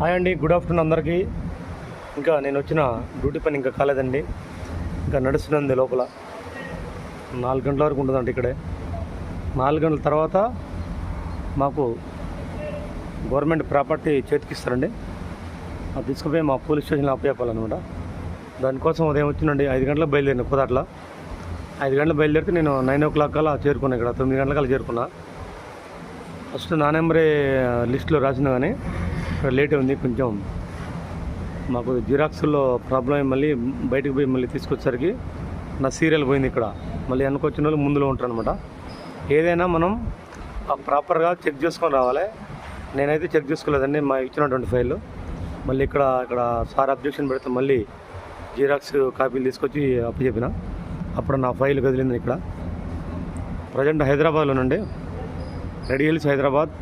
Hi అండి, good afternoon అందరికీ. ఇంకా నేను వచ్చిన డ్యూటీ పని ఇంకా కాలేదండి, ఇంకా నడుస్తుంది లోపల. 4 గంటల వరకు ఉంటుందండి ఇక్కడే. 4 గంటల తర్వాత మాకు గవర్నమెంట్ ప్రాపర్టీ చేతికిస్తారండి. అది తీసుకుపోయి మా పోలీస్ స్టేషన్లో అప్పచెప్పాలన్నమాట. దానికోసం ఉదయం వచ్చినండి 5 గంటలకు బయలుదేరిన కుదాట్ల. 5 గంటలకు బయలుదేరితే నేను 9 o'clock కల్లా చేరుకున్నా. ఇక్కడ 9 గంటలకల్లా చేరుకున్నా. ఫస్ట్ నా నెంబరే లిస్టులో రాసినా కానీ ఇక్కడ లేట్ ఉంది కొంచెం. మాకు జిరాక్స్లో ప్రాబ్లం మళ్ళీ బయటకు పోయి మళ్ళీ తీసుకొచ్చేసరికి నా సీరియల్ పోయింది ఇక్కడ. మళ్ళీ వెనకొచ్చిన వాళ్ళు ముందులో ఉంటారు అనమాట. ఏదైనా మనం ప్రాపర్గా చెక్ చేసుకొని రావాలి. నేనైతే చెక్ చేసుకోలేదండి మా ఇచ్చినటువంటి ఫైల్. మళ్ళీ ఇక్కడ సార్ అబ్జెక్షన్ పెడితే మళ్ళీ జిరాక్స్ కాపీలు తీసుకొచ్చి అప్పచెప్పిన. అప్పుడు నా ఫైల్ కదిలింది. ఇక్కడ ప్రజెంట్ హైదరాబాద్లోనండి, రెడీ హిల్స్ హైదరాబాద్.